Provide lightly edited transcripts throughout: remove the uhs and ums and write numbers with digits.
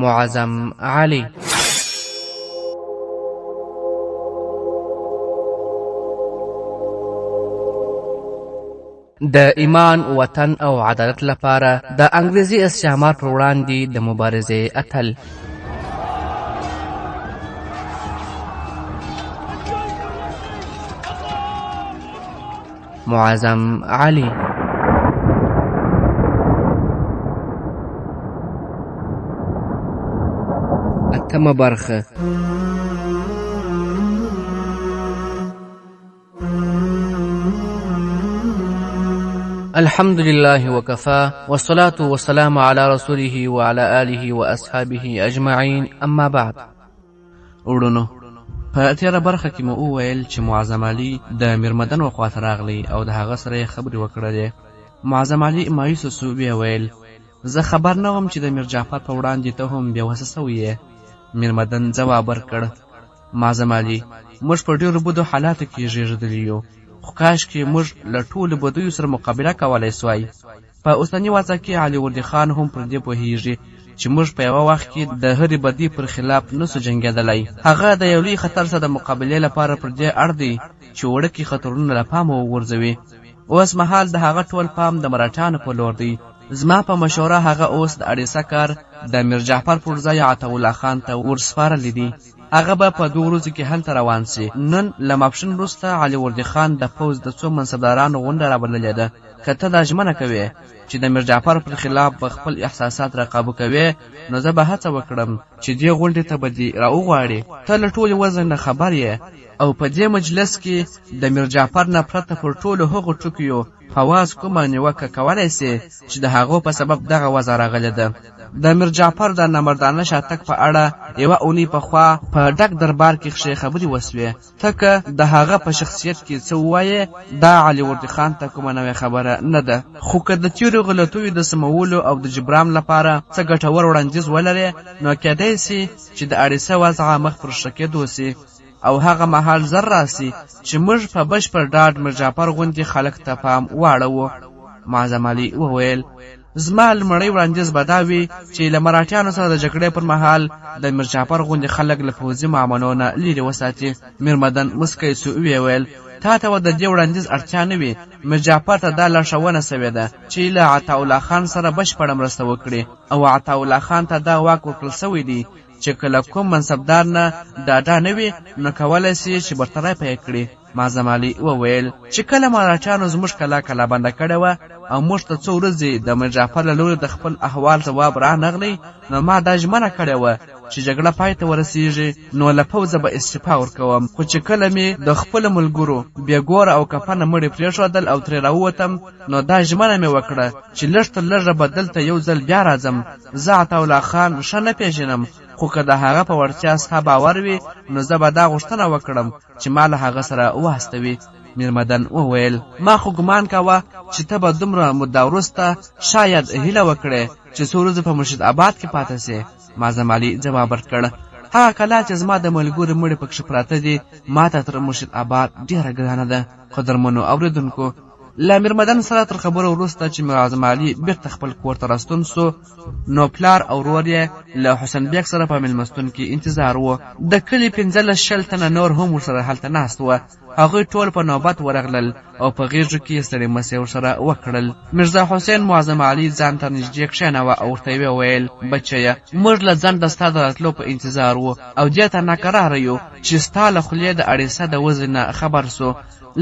معظم علي. د ایمان، وطن او عدالت لپاره د انګریزي استعمار پر وړاندې د مبارزې اتل. معظم علي. اتمه برخه. الحمد لله وكفى والصلاة والسلام على رسوله وعلى آله وأصحابه أجمعين. اما بعد. وړونو، په تیره برخه کې مو وویل چې معظم علي د میرمدن وخواته راغلی او د هغه سره یې خبرې وکړلې. معظم علي مایوسه سو، بیا ویل زه خبر نه وم چې د میر جعفر په وړاندې ته هم بېوسه سوی یې. میرمدن ځواب ورکړ معظم علي، موږ په ډېرو بدو حالاتو کې زېږېدلي یو، خو کاشکې موږ له ټولو بدیو سره مقابله کولی سوای. په اوسني واقع کې علي وردي خان هم پر دې پوهیږي چې موږ په یوه وخت کې د هرې بدۍ پر خلاف نسو جنګېدلی. هغه د یو لوی خطر سره د مقابلې لپاره پر دې اړ دی چې وړکي خطرونه له پامه وغورځوي. اوس مهال د هغه ټول پام د مرهټیانو په لور دی. زما په مشوره هغه اوس د اډیسه کار د میر جعفر پر ځای عطاالله خان ته ورسپارلی دی. هغه به په 2 ورځو کې هلته روان سي. نن له ماپښین وروسته علي وردي خان د پوځ د څو منصبدارانو غونډه رابللې ده. که ته دا ژمنه کوې چې د میر جعفر پر خلاف به خپل احساسات راقابو کوې، نو زه به هڅه وکړم چې دې غونډې ته به دې راوغواړې. ته له ټولې وزن نه خبر یې او په دې مجلس کې د میر جعفر نه پرته پر ټولو هغو ټکیو فواز کومه نیوکه کولی سي چې د هغو په سبب دغه وضع راغلې ده. د میر جعفر د نامردانه شاتګ په اړه یوه اونۍ پخوا په ډک دربار کې ښې خبرې وسوې. ته که د هغه په شخصیت کې څه ووایې، دا علي وردي خان ته کومه نوې خبره نه ده. خو که د تېرو غلطیو د سمولو او د جبران لپاره څه ګټور وړاندیز ولرې، نو کېدی سي چې د اړیسه وضعه مخ پر ښه کېدو سي او هغه مهال زر راسي چې موږ په بشپړ ډاډ میر جعفر غوندې خلک ته پام واړوو. معظم علي وویل زما لومړی وړاندیز به دا وي چې له مرهټیانو سره د جګړې پر مهال د میر جعفر غوندې خلک له پوځي معاملو نه لرې وساتي. میرمدن مسکی سو، ویل تا ته د دې وړاندیز اړتیا نه وي. میر جعفر ته دا لارښوونه سوې ده چې له عطاالله خان سره بشپړه مرسته وکړي او عطاالله خان ته دا واک ورکړل سوی دی چې کله کوم منصبدار نه ډاډه نه وي، نو کولی سي چې برتری پیل کړي. معظم علي وویل چې کله مرهټیانو زموږ کلا بنده کړې وه او موږ ته څو ورځې د میر جعفر له لورې د خپل احوال ځواب رانغلی، نو ما دا ژمنه کړې وه چې جګړه پای ته ورسیږي نو له پوځه به استعفا ورکوم. خو چې کله مې د خپلو ملګرو بېګوره او کفنه مړي پرېښودل او ترې راووتم، نو دا ژمنه مې وکړه چې لږ تر لږه به دلته یو ځل بیا راځم. زه عطاالله خان ښه نه پېژنم، خو که د هغه په وړتیا ستا باور وي، نو زه به دا غوښتنه وکړم چې ما له هغه سره واستوي. میرمدن وویل ما خو ګمان کاوه چې ته به دومره مدته وروسته شاید هیله وکړې چې څو ورځې په مرشد آباد کې پاته سې. معظم علي ځواب ورکړ هغه کلا چې زما د ملګرو مړي پکښې پراته دي، ما ته تر مرشد آباد ډېره ګرانه ده. قدرمنو اورېدونکو، له میرمدن سره تر خبرو وروسته چې معظم علي بیرته خپل کور ته راستون سو، نو پلار او ورور یې له حسن بیګ سره په میلمستون کې انتظار و. د کلي 15-20 تنه نور هم ورسره هلته ناست وه. هغوی ټول په نوبت ورغلل او په غېږو کې ستړي مسې ورسره وکړل. میرزا حسین معظم علي ځان ته نږدې کښېناوه او ورته یې وویل بچیه، موږ له ځنډه ستا د راتلو په انتظار وو او دې ته ناکراره یو چې ستا له خولې د اړیسه د وضع نه خبر سو.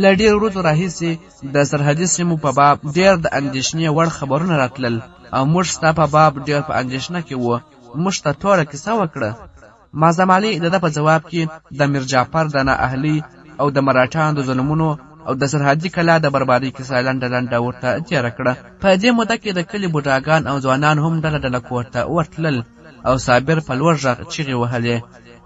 له ډېرو ورځو راهیسې د سرحدي سیمو په باب ډېر د اندېښنې وړ خبرونه راتلل او موږ ستا په باب ډېر په اندېښنه کې وو. موږ ته ټوله کیسه وکړه. معظم علي د ده په جواب کې د میر جعفر د نااهلۍ او د مرهټیانو د ظلمونو او د سرحدي کلا د بربادۍ کیسه لنډه ورته تېره کړه. په دې موده کې د کلي بوډاګان او ځوانان هم ډله کور ته ورتلل او صابر په لوړ غږ چیغې وهلې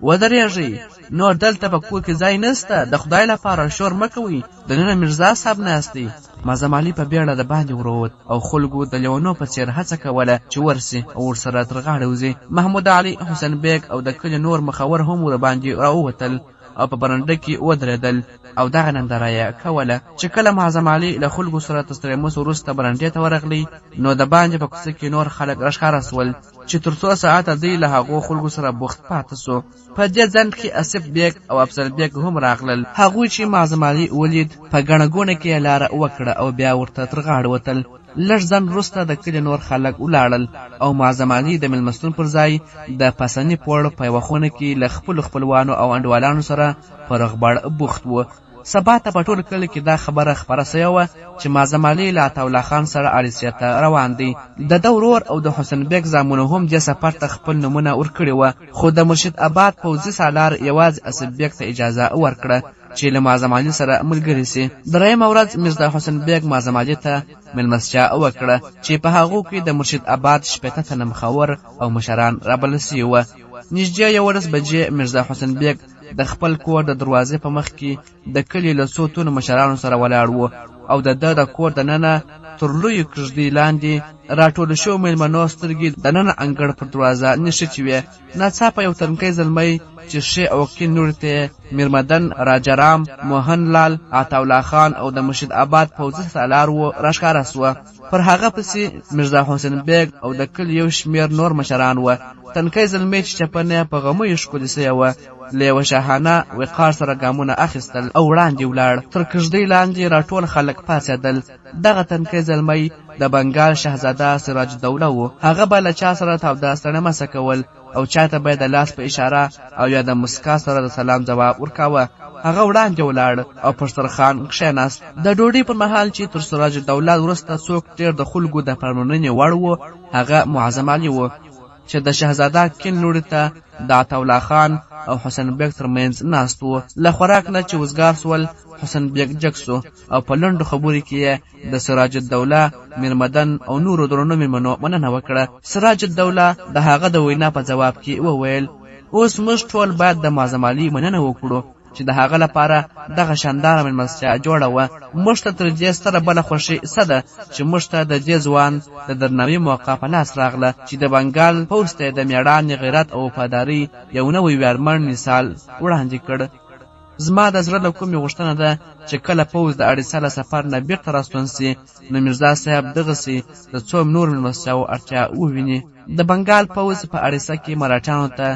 ودرېږئ، نور دلته په کور کې ځای نسته، د خدای لپاره شور مه کوئ، دننه میرزا صاحب ناست دی. معظم علي په بیړه د باندې وروت او خلکو د لیونو په څېر هڅه کوله چې ورسي او ورسره تر غاړه وځي. محمود علي، حسن بیګ او د کلي نور مخور هم ورباندې راووتل او په برنډه کې ودرېدل او دغه ننداره یې کوله. چې کله معظم علي له خلکو سره تستریموس وروسته برنډې ته ورغلی نو د باندې په کوڅه کې نور خلک راښکاره سول چې تر څو ساعته دی له هغو خلکو سره بوخت پاته سو. په دې ځنډ کې اسف بیګ او افضل بیګ هم راغلل. هغوی چې معظم علي ولید په ګڼه ګوڼه کې یې لاره وکړه او بیا ورته تر غاړه وتل. لږ ځنډ وروسته د کلي نور خلک ولاړل او معظم علي د مېلمستون پر ځای د پسني پوړ په یوه خونه کې له خپلو خپلوانو او انډوالانو سره په رغبړ بوخت و. سبا ته په ټول کلي کې دا خبره خپره سوې وه چې معظم علي له عطاالله خان سره علیسیې ته روان دی. د ده ورور او د حسن بیګ زامنو هم دې سفر ته خپل نومونه ورکړي وه، خو د مرشد آباد پوځي سالار یوازې اسف بیګ ته اجازه ورکړه چې له معظم علي سره ملګري سي. درېیمه ورځ میرزا حسن بیګ معظم علي ته مېلمستیا وکړه چې په هغو کې د مرشد آباد 80 تنه مخور او مشران رابلل سوي وه. نږدې 11 بجې میرزا حسن بیګ د خپل کور د دروازې په مخ کې د کلي له څو تنو مشرانو سره ولاړ و او د ده د کور دننه تر لویې کږدۍ لاندې راټولو شوو مېلمنو سترګې د ننه انګړ پر دروازه نښتې وې. ناڅاپه یو تنکی زلمی چې ښې او کیڼ لوري ته یې میرمدن، راجارام، موهن لال، عطاالله خان او د مرشد آباد پوځي سالار و راښکاره سوه. پر هغه پسې میرزا حسین بیګ او د کلي یو شمېر نور مشران وه. تنکی زلمی چې چپنه په غمیو ښکلې سوې وه له یوه شاهانه وقار سره ګامونه اخیستل او وړاندې ولاړ. تر کږدۍ لاندې راټول خلک پاڅېدل. دغه تنکی زلمی د بنګال شهزاده سراج الدوله و. هغه به له چا سره تاوده ستړمسه کول او چاته به د لاس په اشاره او یا د مسکا سره د سلام ځواب ورکاوه. هغه وړاندې ولاړ او پر دسترخوان کښېناست. د ډوډۍ پر مهال چې تر سراج الدوله وروسته څوک ډېر د خلکو د پرمننې وړ و هغه معظم علي و چې د شهزاده کیڼ لوري ته د عطاالله خان او حسن بیګ ترمنځ ناست و. له خوراک نه چې وزګار سول حسن بیګ جګ سو او په لنډو خبرو کې یې د سراج الدوله، میرمدن او نورو درنو مېلمنو مننه وکړه. سراج الدوله د هغه د وینا په جواب کې وویل اوس موږ ټول باید د معظم علي مننه وکړو چې د هغه لپاره دغه شانداره مېلمستیا جوړه وه. موږ ته تر دې ستره بله خوښي څه ده چې موږ ته د دې ځوان د درناوي موقع په لاس راغله چې د بنګال پوځ ته د مېړانې، غیرت او وفادارۍ یو نوی ویاړمن مثال وړاندې کړ. زما د زړه له کومې غوښتنه ده چې کله پوځ د اړیسا له سفر نه بیرته راستون سي نو میرزا صاحب دغسې د څو نور مېلمستیاو اړتیا وویني. د بنګال پوځ په اړیسا کې مراټیانو ته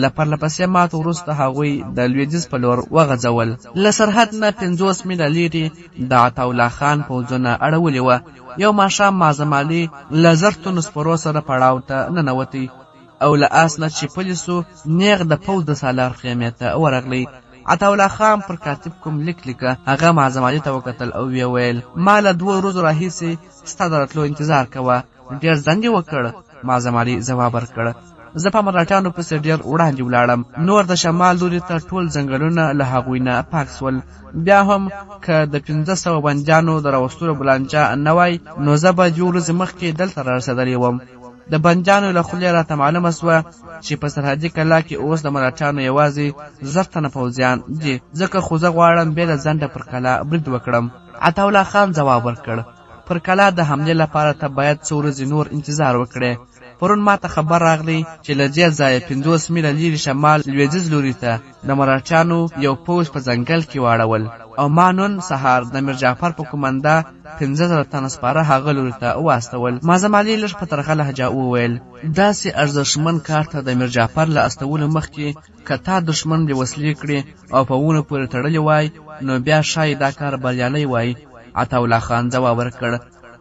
له پرلپسې ماتو وروسته هغوی د لویدیځ په لور وغځول. له سرحد نه 50 میله لیرې د عطاالله خان پوځونه اړولې وه. یو ماښام معظم علي له 1000 تنو سپرو سره پړاو ته ننوتی او له آس نه چې پلی سو نیغ د پوځ د سالار خیمې ته ورغلی. عطاالله خان پر کاتب کوم لیک لیکه. هغه معظم علي ته وکتل او ویې ویل ما له 2 ورځو راهیسې ستا د راتلو انتظار کوه، ډېر ځنډ یې وکړ. معظم علي ځواب ورکړ زه په مراټیانو پسې ډېر وړاندې ولاړم. نور د شمال لوري ته ټول ځنګلونه له هغوی نه پاک سول. بیا هم که د 1500 بندیانو د راوستلو بلانجه نه وای نو زه به 2 ورځې مخکې دلته رارسېدلی وم. د بندیانو له خولې راته معلومه سوه چې په سرحدي کلا کې اوس د مراټیانو یوازې 1000 تنه پوځیان دي، ځکه خو زه غواړم بې له ځنډه پر کلا برید وکړم. عطاالله خان ځواب ورکړ پر کلا د حملې لپاره ته باید 2 ورځې نور انتظار وکړې. پرون ما ته خبر راغلی چې له دې ځایه 50 میله لیرې شمال لویدیځ لوري ته د مراټیانو یو پوځ په ځنګل کې واړول او ما نن سهار د میرجعفر په کومنده 15,000 تنه سپاره هغه لوري ته واستول. معظم علي لږ په ترخه لهجه وویل داسې ارزښتمن کار ته د میرجعفر له استولو مخکې که تا دښمن دې وسلې کړې او په ونو پورې تړلی وای نو بیا ښایي دا کار بریالی وای. عطاالله خان ځواب ورکړ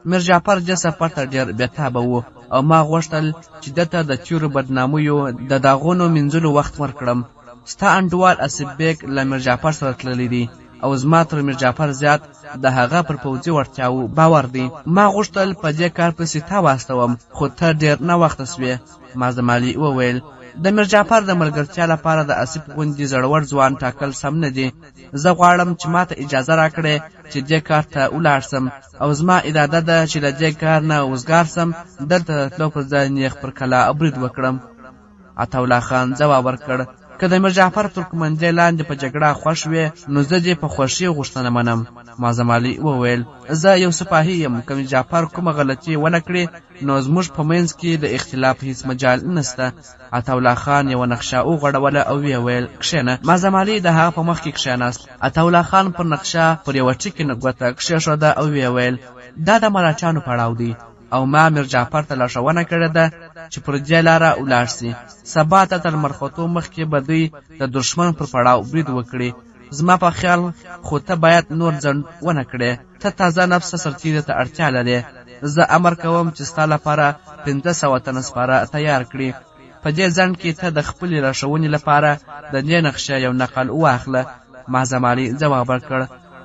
میرجعفر دې سفر ته ډېر بېتابه و او ما غوښتل چې دته د تیرو بدنامیو د داغونو مینځلو وخت ورکړم. ستا انډوال اسف بیګ له میرجعفر سره تللی دی او زما تر میرجعفر زیات د هغه پر پوځي وړتیاو باور دی. ما غوښتل په دې کار پسې تا واستوم خو ته ډېر ناوخته سوې. معظم علي وویل د میرجعفر د ملګرتیا لپاره د اسف غوندې زړور ځوان ټاکل سم نه دی. زه غواړم چې ما ته اجازه راکړې چې دې کار ته ولاړ سم او زما اراده ده چې له دې کار نه وزګار سم دلته د تلو پر ځای نیغ پر کلا برید وکړم. عطاالله خان ځواب ورکړ که د میر جعفر ترکمنجۍ لاندې په جګړه خوښ وې نو زه دې په خوښۍ غوښتنه منم. معظم علي وویل زه یو سپاهي یم، که میر جعفر کومه غلطي ونه کړي نو زموږ په منځ کې د اختلاف هیڅ مجال نسته. عطاالله خان یوه نقشه وغوړوله او ویې ویل کښېنه. معظم علي د هغه په مخ کې کښېناست. عطاالله خان پر نقشه پر یوه ټکي ګوته کښېښوده او ویې ویل دا د مرهټیانو پړاو دی او ما میر جعفر ته لارښوونه کړې ده چې پر دې لاره ولاړ سي. سبا ته تر مرخوتو مخکې به دوی د دښمن پر پړاو برید وکړي. زما په خیال خو ته باید نور ځنډ ونه کړې. ته تازه نفسه سرتیري ته اړتیا لرې. زه امر کوم چې ستا لپاره 500 تنه سپاره تیار کړي. په دې ځنډ کې ته د خپلې لارښوونې لپاره د دې نقشه یو نقل واخله. معظم علي ځواب ورکړ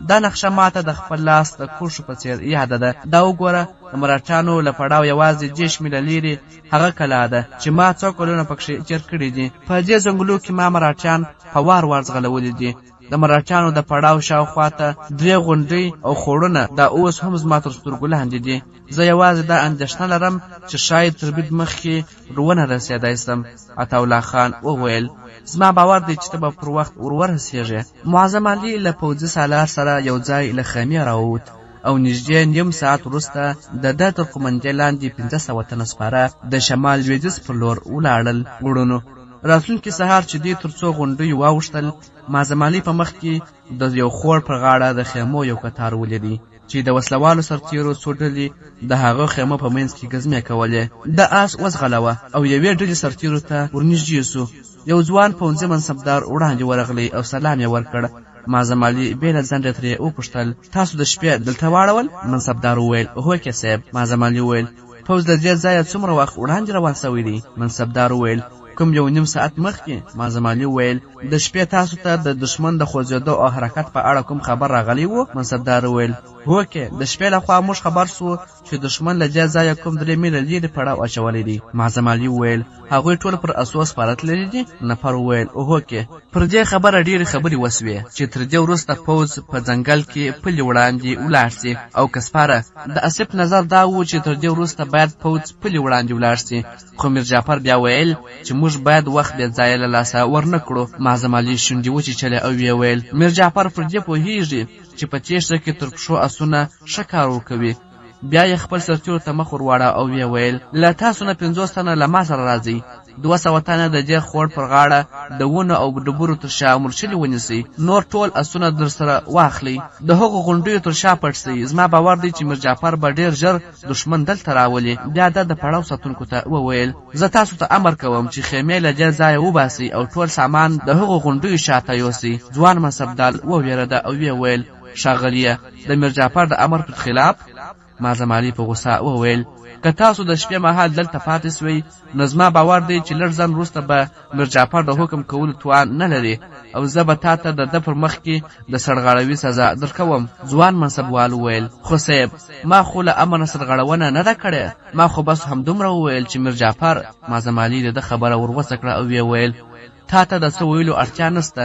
دا نقشه ماته د خپل لاس د کوشو په څیر یاده ده. دا وګوره د مرهټیانو له پړاو یوازې 10 میله لیرې هغه کلا ده چې ما څو کلونه پکښې تېر کړي دي. په دې ځنګلو کې ما مرهټیان په وار وار ځغلولي دي. د مرهټیانو د پړاو شاوخوا ته 3 غونډۍ او خوړونه دا اوس هم زما تر سترګو لاندې دي. زه یوازې دا اندېښنه لرم چې شاید تر برید مخکې ونه رسېدی سم. عطاالله خان وویل زما باور دی چې ته به پر وخت ورسېږې. معظم علي له پوځي سالار سره یو ځای له خیمې راووت او نږدې نیم ساعت وروسته د ده ترکمنجۍ لاندې 500 تنه سپاره د شمال لویدیځ پر لور ولاړل. وړونو راتلونکي سهار چې دوی تر څو غونډیو واوښتل، معظم علي په مخ کې د یو خوړ پر غاړه د خیمو یو کتار ولیدی چې د وسلوالو سرتیرو څو ډلې د هغه خیمه په منځ کې ګزمې کولې. د آس وځغلوه او یوې ډلې سرتیرو ته ورنږدې سو. یو ځوان پوځي منصبدار وړاندې ورغلی او سلام یې ورکړ. معظم علي بې له ځنډه ترې وپوښتل تاسو د شپې دلته واړول؟ منصبدار وویل هو کې صاحب. معظم علي وویل پوځ د دې ځایه څومره وخت وړاندې روان سوی دی؟ منصبدار وویل کوم 1.5 ساعت مخکې. معظم علي وویل د شپې تاسو ته د دښمن د خوځېدو او حرکت په اړه کوم خبر راغلی و؟ منصبدار وویل هو کې د شپې لخوا موږ خبر سو چې دښمن له دې ځایه کوم 3 میله لیرې پړاو اچولی دی. معظم علي وویل هغوی ټول پر اسو سپاره تللي دي؟ نفر وویل هو کې. پر دې خبره ډېرې خبرې وسوې چې تر دې وروسته پوځ په ځنګل کې پلي وړاندې ولاړ سي او که سپاره. د اسف نظر دا و چې تر دې وروسته باید پوځ پلي وړاندې ولاړ سي، خو میر جعفر بیا ویل چې موږ باید وخت بې ځایه له لاسه ورنه کړو. معظم علي شونډې وچیچلې او ویې ویل میر جعفر پر دې پوهېږي چې په تېښته کې تر پښو اسونه ښه کار ورکوي. بیا یې خپل سرتیرو ته مخ ورواړه او ویې ویل له تاسو نه 50 تنه له ما سره راځئ. 200 تنه د دې خوړ پر غاړه د ونو او ډبرو تر شا مورچلې ونیسئ. نور ټول اسونه در سره واخلئ. د هغو غونډیو تر شا پټ سئ. زما باور دی چې میر جعفر به ډېر ژر دښمن دلته راولي. بیا د پړاو ساتونکو ته وویل زه تاسو ته امر کوم چې خیمې له دې ځایه وباسئ او ټول سامان د هغو غونډیو شاته یوسئ. ځوان منصبدار وویرده او ویې ویل ښاغلیه د میر جعفر د امر پر خلاف؟ معظم علي په غوسه وویل که تاسو د شپې مهال دلته پاتې سوئ نو زما باور دی چې لږ ځنډ وروسته به میر جعفر د حکم کولو توان نه لري او زه به تا ته د ده پر مخ کې د سرغړوي سزا درکوم. ځوان منصبوال وویل خو صاحب ما خو له امر سرغړونه نه ده کړې، ما خو بس همدومره وویل چې میر جعفر. معظم علي د ده خبره وروڅه کړه او ویې ویل تا ته د څه ویلو اړتیا نسته.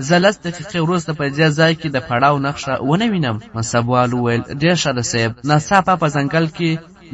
زه 10 دقیقې وروسته په دې ځای کې د پړاو نقشه ونه وینم. منصبوال وویل ډېر ښه ده صاحب. ناڅاپه په ځنګل کې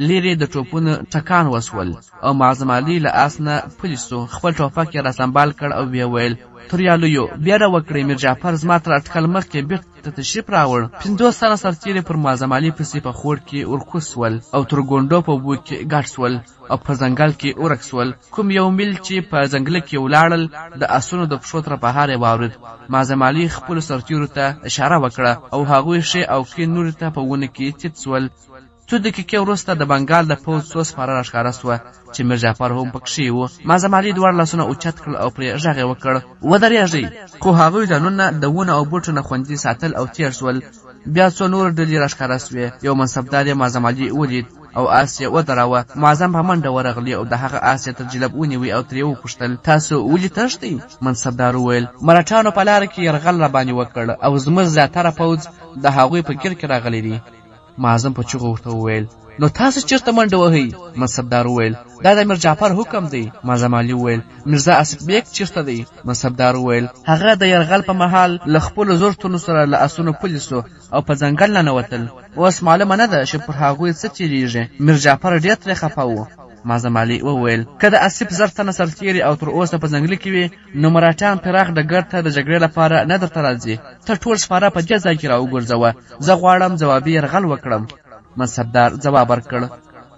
لیرې د ټوپونو ټکان وسول او معظم علي له آس نه پلي سو. خپل ټوپک یې راسمبال کړ او ویې ویل توریالیو بیره وکړئ، میر جعفر زما تر اټکل مخکې بېرته تشریف راوړ. 50 تنه سرتیري پر معظم علي پسې په خوړ کې ورکوز سول او تر ګونډو په اوبو کې ګډ سول او په ځنګل کې ورک سول. کوم 1 میل چې په ځنګله کې ولاړل د اسونو د پښو تر بهار یې واورېد. معظم علي خپلو سرتیرو ته اشاره وکړه او هغوی ښې او ښې نورې ته په ونه کې تیت سول. 2 دقیقې وروسته د بنګال د پوځ 2 سپاره راښکاره سوه چې میر جعفر هم پکښې و. معظم علي دواړه لاسونه اوچت کړل او پرې غږ یې وکړ ودرېږئ. خو هغوی ځانونه د ونو او بوټو نه خوندي ساتل او تېر سول. بیا څو نور ډلې راښکاره سوې. یو منصبدار یې معظم علي ولید او آس یې ودراوه. معظم په منډه ورغلی او د هغه آس یې تر جلب ونیوی او ترې وپوښتل تاسو ولې تښتئ؟ منصبدار وویل مرهټیانو په لاره کې یرغل راباندې وکړ او زموږ زیاتره پوځ د هغوی په ګیر کې راغلی دی. معظم په چغو ورته وویل نو تاسو چیرته منډه وهئ؟ منصبدار وویل دا د میر جعفر حکم دی. معظم علي وویل میرزا اسف بیګ چیرته دی؟ منصبدار وویل هغه د یرغل په مهال له خپلو زور تونو سره له اسونو پلي سو او په ځنګل ننوتل. اوس معلومه نه ده چې پر هغوی څه تېرېږي. میر جعفر ډېر ترې خفه و. معظم علي وویل که د آصف زر تنه سرتیري او تر اوسه په ځنګلي کې وي نو مراټیان پراخ ډګر ته د جګړې لپاره نه درته راځي. ته ټول سپاره په دې ځای کې راوګرځوه، زه غواړم ځوابي یرغل وکړم. منصبدار ځواب ورکړ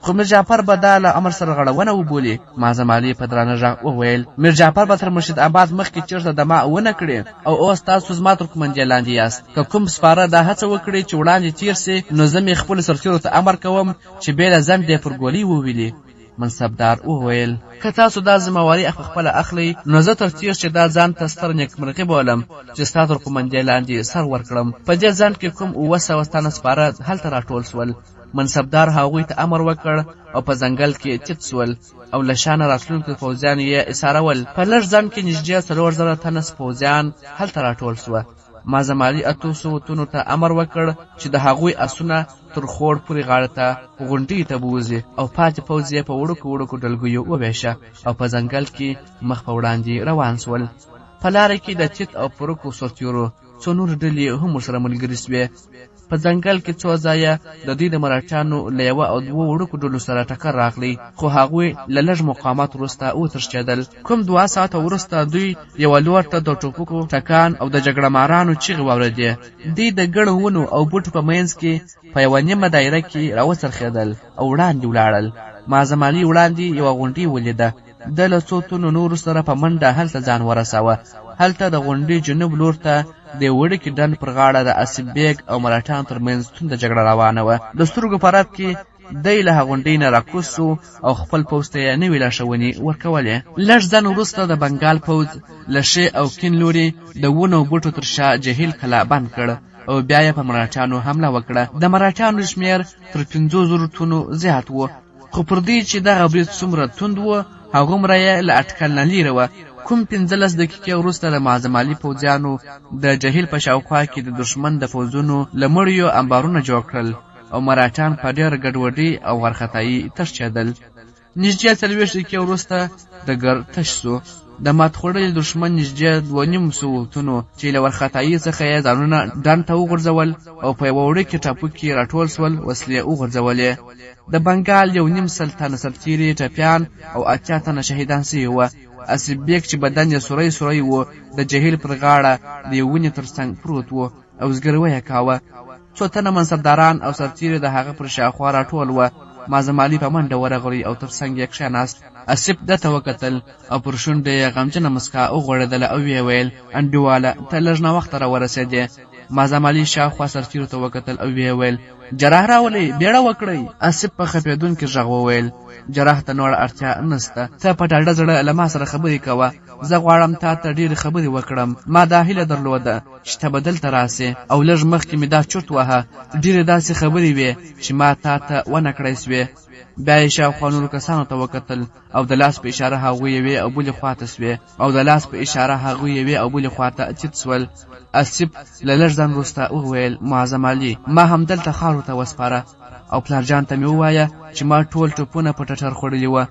خو میر جعفر به دا له امر سره غړونه وبولي. معظم علي په درانه غږ وویل میر جعفر به تر مرشد آباد مخکې چېرته دمه ونه کړي او اوس تاسو زما تر قومندې لاندې یاست. که کوم سپاره دا هڅه وکړي چې وړاندې تیر سي نو زه مې خپلو سرتیرو ته امر کوم چې بې له ځنډ یې پر ګولۍ وویلي. منصبدار وویل که تاسو دا ذمهواري خپله اخلئ نو زه تر تیر چې دا ځان ته ستر نیکمرغي بولم چې ستا تر قومندې لاندې سر ورکړم. په دې ځنډ کې کوم 700 تنه سپاره هلته راټول سول. منصبدار هغوی ته امر وکړ او په ځنګل کې تیت سول او له شانه راتلونکو پوځیان یې اسارول. په لږ ځنډ کې نږدې 4000 تنه پوځیان هلته راټول سوه. معظم علي 800 تنو ته امر وکړ چې د هغوی اسونه تر خوړ پورې غاړه ته غونډۍ ته بوځي او پاتې پوځ یې په وړوکو ډلګیو وویشه او په ځنګل کې مخ په وړاندې روان سول. په لاره کې د تیت او پرکو سرتیرو څو نور ډلې هم ورسره ملګري سوې. په ځنګل کې څو ځایه د دوی د مراټیانو له 1 او 2 وړوکو ډلو سره ټکر راغلی خو هغوی له لږ مقاومت وروسته وتښتېدل. کوم 2 ساعته وروسته دوی یوه لور ته د ټوپکو ټکان او د جګړه مارانو چیغې واورېدې. دوی د ګڼو ونو او بوټو په منځ کې په یوه نیمه دایره کې راوڅرخېدل او وړاندې ولاړل. معظم علي وړاندې یوه غونډۍ ولیده. د له څو تنو نورو سره په منډه هلته ځان ورساوه. هلته د غونډۍ جنوب لور ته د وړکي ډنډ پر غاړه د آصف بیګ او مراټیانو ترمنځ تونده جګړه روانه وه. د سترګو په رپ کې دی له غونډۍ نه راکوز سو او خپل پوځ ته یې نوې لارښوونې ورکولې. لږ ځنډ وروسته د بنګال پوځ له ښې او کیڼ لوري د ونو او بوټو تر شا جهیل کلا بند کړ او بیا یې په مراټیانو حمله وکړه. د مراټیانو شمېر تر 500 تنو زیات و خو پر دې چې دغه برید څومره توند و هغومره یې له اټکل نه لیره وه. کوم 15 دقیقې وروسته د معظم علي پوځیانو د جهیل په شاوخوا کې د دښمن د پوځونو له مړیو انبارونه جوړ کړل او مراټیان په ډېره ګډوډۍ او وارخطایي تښتېدل. نږدې 40 دقیقې وروسته ډګر تش سو. د مات خوړلي دښمن نږدې 2.5 تنو چې له وارخطایي څخه یې ځانونه ډنډ ته وغورځول او په یوه وړوکي ټاپو کې راټول سول. وسلې وغورځولې. د بنګال 1.5 تنه سرتیري ټپیان او 80 تنه شهیدان سوي وه. آصف بیګ چې بدن یې سوری و د جهیل پر غاړه د یوې ونې تر څنګ پروت و او زګروی یې کاوه. 2 تنه منصبداران او سرتیري د هغه پر شاوخوا راټول وه. معظم علي په منډه ورغلی او تر څنګ یې کښېناست. آصف ده ته وکتل او پر شونډه یې غمجنه مسکا وغوړېدله او ویې ویل انډیواله ته لږ ناوخته راورسېدې. معظم علي شاوخوا سرتیرو ته وکتل او ویې ویل جراح راولئ بیړه وکړئ. آصف په خپېدونکي غږ وویل جراح ته نوره اړتیا نسته. ته په ډاډه زړه له ما سره خبرې کوه. زه غواړم تا ته ډېرې خبرې وکړم. ما دا هیله درلوده چې ته به دلته راسې او لږ مخکې مې دا چورت وهه. ډېرې داسې خبرې وې چې ما تا ته ونه کړی سوې. بیا یې شاوخوا نورو کسانو ته وکتل او د لاس په اشاره هغوی یوې او بلې خواته سوې او د لاس په اشاره هغوی یوې او بلې خواته تیت سول. آصف له لږ ځنډ وروسته وویل معظم علي ما همدلته خاورو ته وسپاره او پلارجان ته مې ووایه چې ما ټول ټوپونه په ټټر خوړلي وه.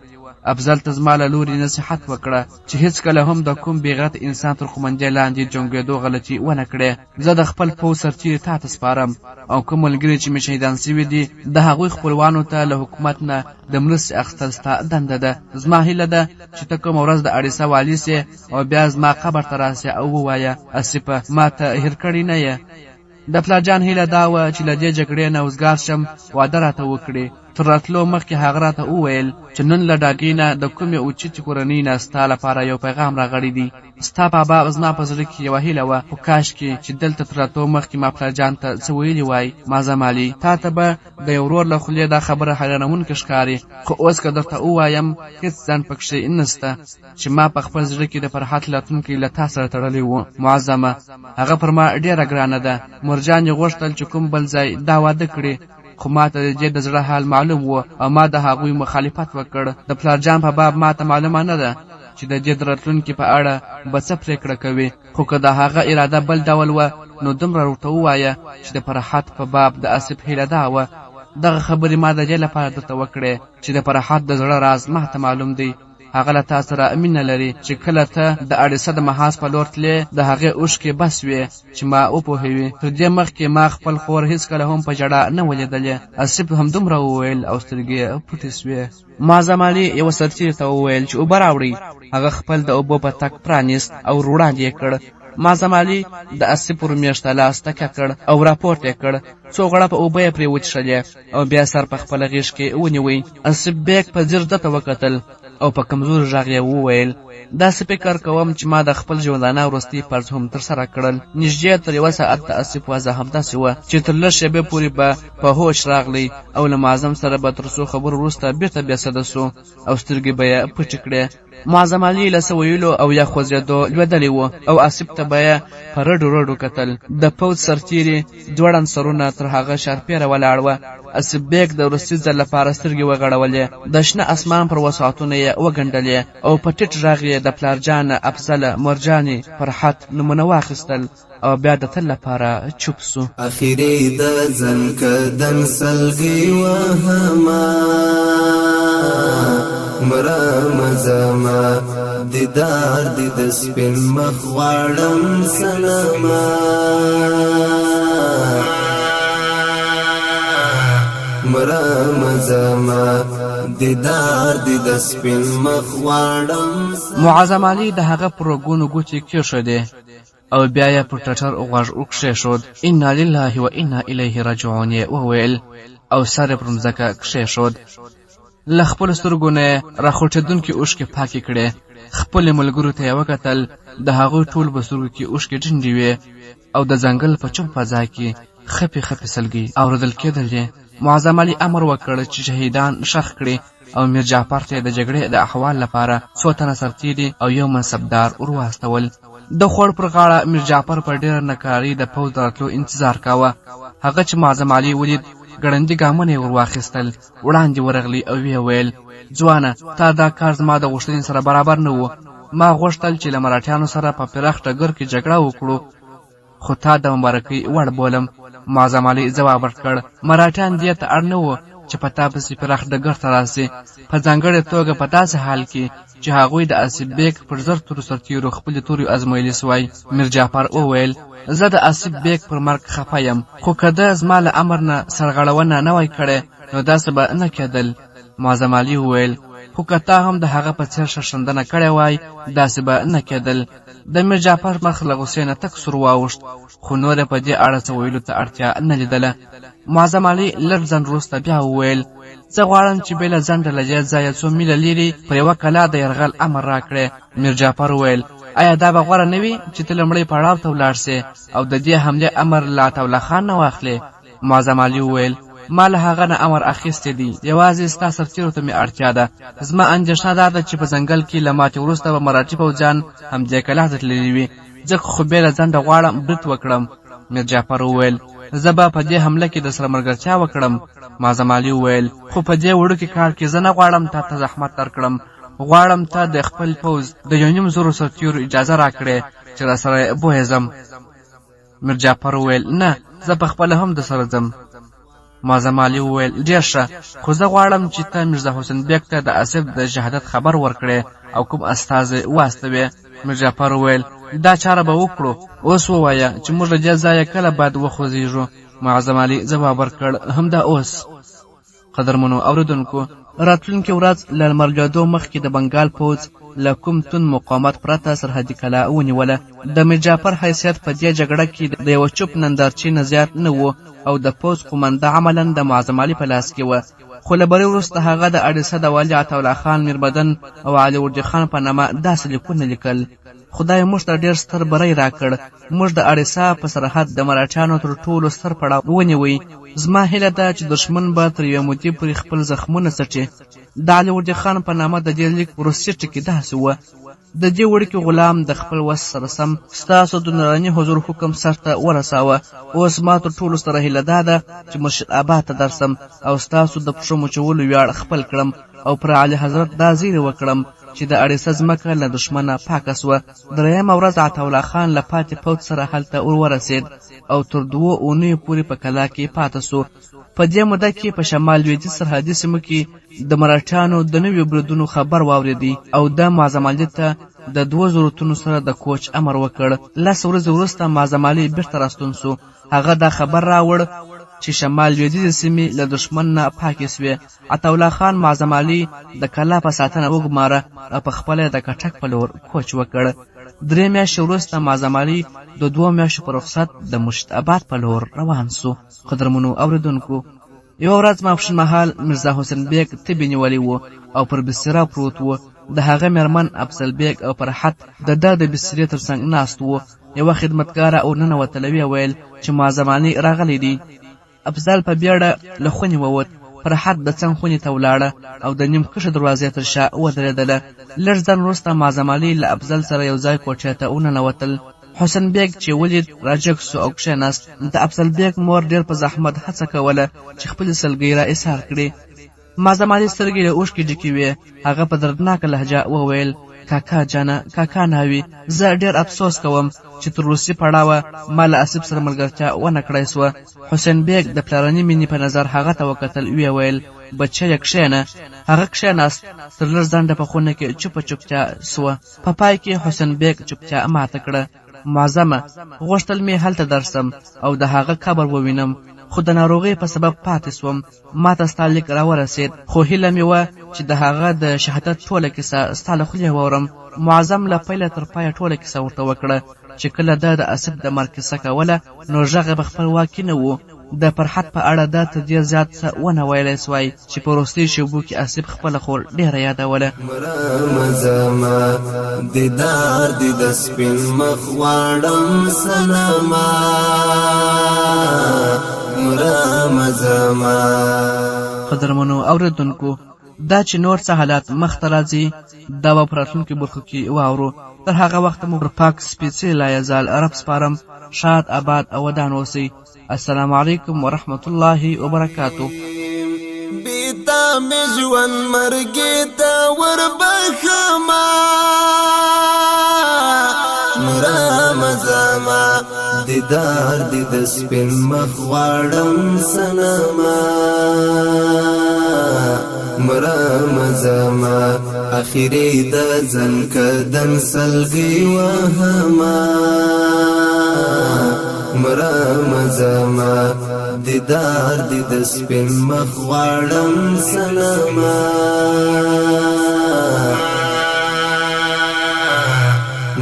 افضل ته زما له لوري نصیحت وکړه چې هېڅکله هم د کوم بېغیرته انسان تر قومندې لاندې جنګېدو غلطي ونه کړې. زه د خپل پوځ سرتیري تا ته سپارم او کوم ملګري چې مې شهیدان سوي دي د هغوی خپلوانو ته له حکومت نه د مرستې اخیستل ستا دنده ده. زما هیله ده چې ته کومه ورځ د اډیسا والي سې او بیا زما قبر ته راسې او ووایه آصفه ما ته هېر کړی نه یې. د پلارجان هیله دا وه چې له دې جګړې نه اوزګار شم واده راته وکړي. تر راتلو مخکې هغه راته وویل چې نن له ډاګۍ نه د کومې اوچتې کورنۍ نه ستا لپاره یو پیغام راغلی دی. ستا بابا زما په زړه کې یوه هیله وه خو کاشکې چې دلته تر راتلو مخکې ما پلارجان ته څه ویلي وای. معظم علي تا ته به د یو ورور له خولې دا خبره حیرانوونکې ښکاري خو اوس که درته ووایم هېڅ ځنډ پکښې نسته چې ما په خپل زړه کې د فرحت راتلونکی له تا سره تړلی و. معظمه هغه پر ما ډېره ګرانه ده. مرجان یې غوښتل چې کوم بل ځای دا واده کړي خو ما ته د دې د زړه حال معلوم و او ما د هغوی مخالفت وکړ. د پلارجان په باب ما ته معلومه نه ده چې د دې د راتلونکي په اړه به څه پرېکړه کوي خو که د هغه اراده بل ډول وه نو دومره ورته ووایه چې د فرحت په باب د آصف هیله دا وه. دغه خبرې ما د دې لپاره درته وکړې چې د فرحت د زړه راز ما ته معلوم دی هغه له تا سره مینه لري چې کله ته د اډیسه د محاذ په لور تلې د هغې اوښکې بس وې چې ما وپوهوي. تر دې مخکې ما خپل خور هېڅکله هم په ژړا نه ولیدلې. آصف همدومره وویل او سترګې پټې سوې. معظم علي یوه سرتیري ته وویل چې اوبه راوړئ. هغه خپل د اوبو بتک پرانیست او ور وړاندې یې کړ. معظم علي د آصف ور میاشته لاس تکه کړ او راپورته یې کړ. څو غړپه اوبه یې پرې وڅښلې او بیا سر په خپله غېږ کې ونیوی. آصف بیګ په ځیر ده ته وکتل او په کمزور غږ یې وویل داسې فکر کوم چې ما د خپل ژوندانه وروستي فرض هم ترسره کړل. نږدې تر 1 ساعت د آصف وضع همداسې وه چې تر لږ شېبې پورې به په هوش راغلی او له معظم سره به تر څو خبرو وروسته بېرته بېسده سو او سترګې به یې پټې کړې. معظم علي له څه ویلو او یا خوځېدو لوېدلی و او آصف ته به یې په رډو رډو کتل. د پوځ سرتیري ځوړند سرونه تر هغه شارپیره ولاړ وه. آصف بیګ د وروستي ځل لپاره سترګې وغړولې. د شنه اسمان پر وسعتونو یې وګنډلې او په ټیټ غږ یې د پلارجان افضل مرجانې فرحت نومونه واخیستل او بیا د تل لپاره چوپ سو. اخیری د ځن کدن سلګي وهما مرام زما دیدار دی د سپین مخ غواړم سلامه مرام زما دیدار دی د سپین مخ غواړم. معظم علي د هغه پر رګونو ګوتې کېښودې او بیا یې پر ټټر غوږ وکښېښود. انا لله و انا الیه راجعون یې وویل او سر یې پر مځکه کښېښود. له خپلو سترګو نه راخوټېدونکې اوښکې پاکې کړې. خپلې ملګرو ته یې وکتل. د هغوی ټول په سترګو کې اوښکې ډنډې وې او د ځنګل په چوپ فضا کې خپې خپې سلګۍ اورېدل کېدلې. معظم علي امر وکړ چې شهیدان ښخ کړي او میر جعفر ته د جګړې د احوال لپاره 2 تنه سرتیري او 1 منصبدار ورواستول. د خوړ پر غاړه میر جعفر په ډېره نکاري د پوځ د راتلو انتظار کاوه. هغه چې معظم علي ولید ګړندي ګامونه یې ور واخیستل. وړاندې ورغلی او ویې ویل ځوانه تا دا کار زما د غوښتنې سره برابر نه و. ما غوښتل چې له مراتیانو سره په پراخ ډګر کې جګړه وکړو خو تا د مبارکۍ وړ بولم. معظم علي ځواب ورکړ مراتیان دې ته اړ نه و چې په تا پسې پراخ ډګر ته راسي، په ځانګړې توګه په داسې حال کې چې هغوی د آصف بیګ پر 1000 تورو سرتیرو خپلې تورې ازمویلې سوای. میر جعفر وویل زه د آصف بیګ پر مرګ خفه یم، خو که ده زما له امر نه سرغړونه نه وای کړې نو داسې به نه کېدل. معظم علي وویل خو که تا هم د هغه په څېر شرشندنه کړې وای داسې به نه کېدل. د میر جعفر مخ له غوسې نه تک سور واوښت، خو نور یې په دې اړه څه ویلو ته اړتیا نه لیدله. معظم علي لږ ځنډ وروسته بیا وویل زه غواړم چې بېله ځنډه له دې ځایه 2 میله لرې پر 1 کلا د یرغل امر راکړې. میر جعفر وویل آیا دا به غوره نه وي چې ته لومړی پړاو ته ولاړ سې او د دې حملې امر له عطاالله خان نه واخلې؟ معظم علي وویل ما له هغه نه امر اخیستی دی، یوازې ستا سرتیرو ته مې اړتیا ده. زما اندېښنه دا ده چې په ځنګل کې له ماتې وروسته به مراتي پوځیان همدې کلا ته تللي وي، ځکه خو بېله ځنډه غواړم برید وکړم. میر جعفر وویل زه به په دې حمله کې د سره ملګرتیا وکړم. معظم علي وویل خو په دې وړوکي کار کې زه نه غواړم تا ته زحمت درکړم، غواړم ته د خپل پوځ د 1.5 سرتیرو اجازه راکړې چې راسره بوځم. میر جعفر وویل نه، زه په خپله هم د سره ځم. معظم علي وویل ډېر ښه، خو زه غواړم چې ته میرزا حسین بیګ ته د آصف د شهادت خبر ورکړې او کوم استازی واستوې. میر جعفر وویل دا چاره به وکړو، اوس ووایه چې موږ له دې ځایه کله باید وخوځېږو؟ معظم علي ځواب ورکړ همدا اوس. قدرمنو اورېدونکو، راتلونکې ورځ له لمر لوېدو مخکې د بنګال پوځ له کوم توند مقاومت پرته سرحدي کلا ونیوله. د میر جعفر حیثیت په دې جګړه کې د یوه چوپ نندارچي نه زیات نه و او د پوځ قومنده عملا د معظم علي په لاس کې وه. خو له بري وروسته هغه د اډیسه د والي عطاالله خان میربدن او علي وردي خان په نامه داسې لیکونه لیکل خدای موږ ته ډېر ستر بری راکړ، موږ د اډیسا په سرحد د مراتیانو تر ټولو ستر پړاو ونیوی. زما هیله ده چې دښمن به تر یوې مودې پورې خپل زخمونه څټي. د علي وردي خان په نامه د دې لیک وروستي ټکي داسې وه د دې وړکي غلام د خپل وس سره سم ستاسو د نوراني حضور حکم سرته ورساوه. اوس ما تر ټولو سره هیله دا ده چې مرشد آباد ته درسم او ستاسو د پښو مچولو ویاړ خپل کړم او پر اعلی حضرت دا زیری وکړم چې د اډیسه ځمکه له دښمنه پاکه سوه. 3مه ورځ عطاالله خان له پاتې پوځ سره هلته ورورسېد او تر 2 اونیو پورې په کلا کې پاته سو. په دې موده کې په شمال لویدیځ سرحدي سیمو کې د مرهټیانو د نویو بریدونو خبر واورېدی او د معظم علي ته د 2 ضرورتونو سره د کوچ امر وکړ. 10 ورځې وروسته معظم علي بیرته راستون سو. هغه دا خبر راوړ چې شمال لویدیځ سیمې له دشمن نه پاکې سوې. عطاالله خان معظم علي د کلا په ساتنه وګماره او په خپله د کټک په لور کوچ وکړ. 3 میاشتې وروسته معظم علي د 2 میاشتو په رخصت د مشت آباد په لور روان سو. قدرمنو اوریدونکو، یوه ورځ ماپښین مهال میرزا حسین بیګ تبې نیولی و او پر بستره پروت و. د هغه میرمن افضل بیګ او فرحت د ده د بسترې تر څنګ ناست و. یوه خدمتګاره ورننوتله، ویې ویل چې معظم علي راغلی دی. افضل په بیړه له خونې ووت. فرحت د څنګ خونې ته ولاړه او د نیم کښه دروازې تر شا ودرېدله. لږ ځنډ وروسته معظم علي له افضل سره یو ځای کوټې ته وننوتل. حسین بیګ چې ولید راجګ سو او کښېناست. د افضل بیګ مور ډېر په زحمت هڅه کوله چې خپلې سلګۍ را ایسار کړي. معظم علي سترګې له اوښکې ډکې وې. هغه په دردناکه لهجه وویل: کاکا جانه، کاکا ناوي، زه ډېر افسوس کوم چې تر روسي پړاوه ما له آصف سره ملګرتیا ونه کړی سوه. حسین بیګ د پلارني مینې په نظر هغه ته وکتل، ویې ویل: بچیه کښېنه. هغه کښېناست. تر لږ ځنډه په خونه کې چوپه چوپتیا سوه. په پای کې حسین بیګ چوپتیا ماته کړه. معظمه، غوښتل مې هلته درسم او د هغه قبر ووینم، خو د ناروغۍ په سبب پاتې سوم. ما ته ستا لیک راورسېد، خو هیله مې وه چې د هغه د شهادت ټوله کیسه ستا له خولې واورم. معظم له پیله تر پایه ټوله کیسه ورته وکړه چې کله ده د آصف د مرګ کیسه کوله نو غږ یې په خپل واک کې نه و. د فرحت په اړه ده تر ډېر زیات څه ونه ویلی سوای چې په وروستیو شېبو کې آصف خپله خور ډېره یادوله. مرمزما دیدار دی د سپین مخ غواړم سلما، مرمزما. قدرمنو اوریدونکو، دا چې نور څه حالات مخته راځي دا به په راتلونکي برخو کې واورو. تر هغه وخته مو پر پاک سپېڅلي لایزال رب سپارم. شاد، آباد او ودان اوسئ. السلام علیکم ورحمت الله وبرکاتو. بیتا می ژوند مرګ ته وربخما، مرمزما دیدار دی د سپین مخ غواړم سنما، مرمزما اخیری د ځن کدن سلګي وهما، مرمزما دیدار دی د سپین مخ غواړم سنما،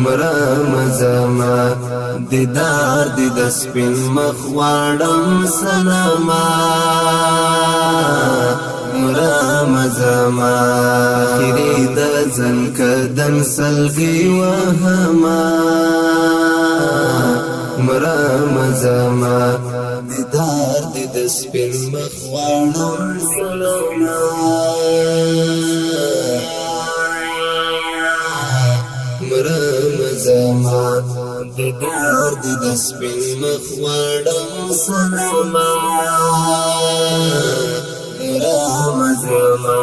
مرمزما دیدار دی د سپین مخ غواړم سنما، مرمزما اخیری د ځن کدن سلګي وهما، مرمزما دیدار دی د سپین مخ غواړم سنما، مرمزما دیدار دی د سپین مخ غواړم سنما، مرمزما